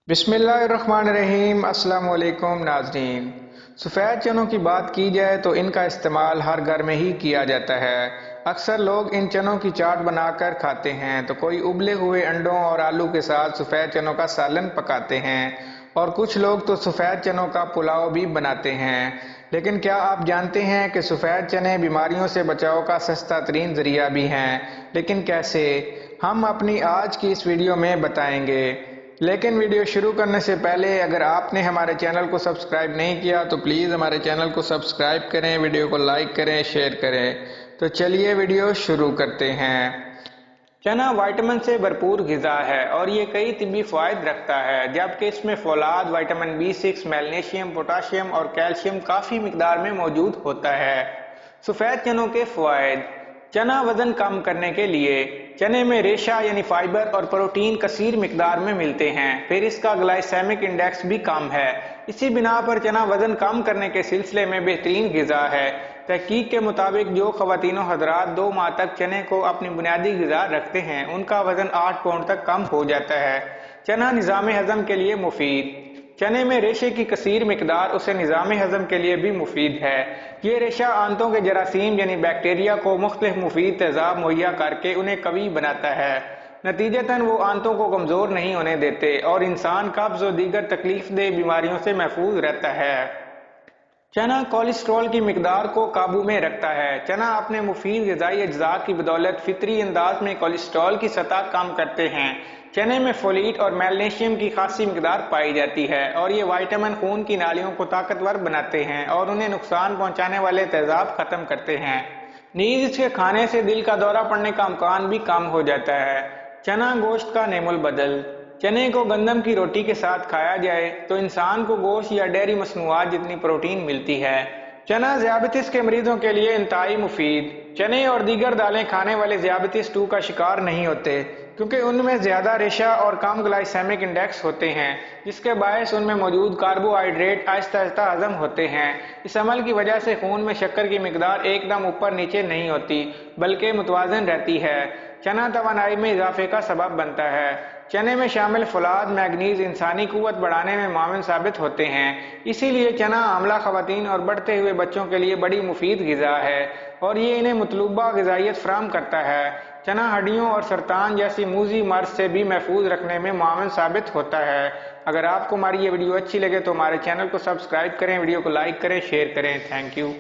बिस्मिल्लाहिर्रहमानिर्रहीम। अस्सलाम वालेकुम नाज़रीन। सफ़ेद चनों की बात की जाए तो इनका इस्तेमाल हर घर में ही किया जाता है। अक्सर लोग इन चनों की चाट बनाकर खाते हैं, तो कोई उबले हुए अंडों और आलू के साथ सफ़ेद चनों का सालन पकाते हैं और कुछ लोग तो सफ़ेद चनों का पुलाव भी बनाते हैं। लेकिन क्या आप जानते हैं कि सफ़ेद चने बीमारियों से बचाव का सस्ता तरीन ज़रिया भी हैं? लेकिन कैसे, हम अपनी आज की इस वीडियो में बताएंगे। लेकिन वीडियो शुरू करने से पहले अगर आपने हमारे चैनल को सब्सक्राइब नहीं किया तो प्लीज़ हमारे चैनल को सब्सक्राइब करें, वीडियो को लाइक करें, शेयर करें। तो चलिए वीडियो शुरू करते हैं। चना विटामिन से भरपूर ग़िज़ा है और ये कई तिब्बी फ़वाइद रखता है, जबकि इसमें फौलाद, विटामिन B6, मैग्नीशियम, पोटाशियम और कैल्शियम काफ़ी मिकदार में मौजूद होता है। सफ़ेद चनों के फ़वाइद। चना वज़न कम करने के लिए। चने में रेशा यानी फाइबर और प्रोटीन कसीर मिकदार में मिलते हैं, फिर इसका ग्लाइसेमिक इंडेक्स भी कम है। इसी बिना पर चना वज़न कम करने के सिलसिले में बेहतरीन ग़िज़ा है। तहकीक के मुताबिक जो ख़वातीन हज़रात 2 माह तक चने को अपनी बुनियादी ग़िज़ा रखते हैं, उनका वज़न 8 पाउंड तक कम हो जाता है। चना निज़ाम हज़म के लिए मुफीद। चने में रेशे की कसीर मिकदार उसे निज़ाम हज़म के लिए भी मुफीद है। ये रेशा आंतों के जरासीम यानी बैक्टीरिया को मुख्तलिफ मुफीद तेज़ाब मुहैया करके उन्हें कवी बनाता है। नतीजतन वो आंतों को कमज़ोर नहीं होने देते और इंसान कब्ज़ और दीगर तकलीफ दे बीमारियों से महफूज रहता है। चना कोलेस्ट्रॉल की मिकदार को काबू में रखता है। चना अपने मुफीद ग़िज़ाई अज्जा की बदौलत फितरी अंदाज में कोलेस्ट्रॉल की सतह कम करते हैं। चने में फोलेट और मैग्नीशियम की खासी मिकदार पाई जाती है और ये विटामिन खून की नालियों को ताकतवर बनाते हैं और उन्हें नुकसान पहुंचाने वाले तेज़ाब खत्म करते हैं। नीज इसके खाने से दिल का दौरा पड़ने का अमकान भी कम हो जाता है। चना गोश्त का नेमुल बदल। चने को गंदम की रोटी के साथ खाया जाए तो इंसान को गोश्त या डेयरी मसनूआत जितनी प्रोटीन मिलती है। चना ज़ियाबतीस के मरीजों के लिए इंतहाई मुफीद। चने और दीगर दालें खाने वाले ज़ियाबतीस 2 का शिकार नहीं होते, क्योंकि उनमें ज़्यादा रेशा और कम ग्लाइसेमिक इंडेक्स होते हैं, जिसके बायस उनमें मौजूद कार्बोहाइड्रेट आहिस्ता आहिस्ता हजम होते हैं। इस अमल की वजह से खून में शक्कर की मिकदार एकदम ऊपर नीचे नहीं होती, बल्कि मुतवाज़न रहती है। चना तवानाई में इजाफे का सबब बनता है। चने में शामिल फौलाद, मैग्नीज इंसानी कुव्वत बढ़ाने में माविन साबित होते हैं। इसीलिए चना आमला ख़वातीन और बढ़ते हुए बच्चों के लिए बड़ी मुफीद ग़िज़ा है और ये इन्हें मतलूबा ग़िज़ाइयत फराहम करता है। चना हड्डियों और सरतान जैसी मूजी मर्ज़ से भी महफूज रखने में माविन साबित होता है। अगर आपको हमारी ये वीडियो अच्छी लगे तो हमारे चैनल को सब्सक्राइब करें, वीडियो को लाइक करें, शेयर करें। Thank you.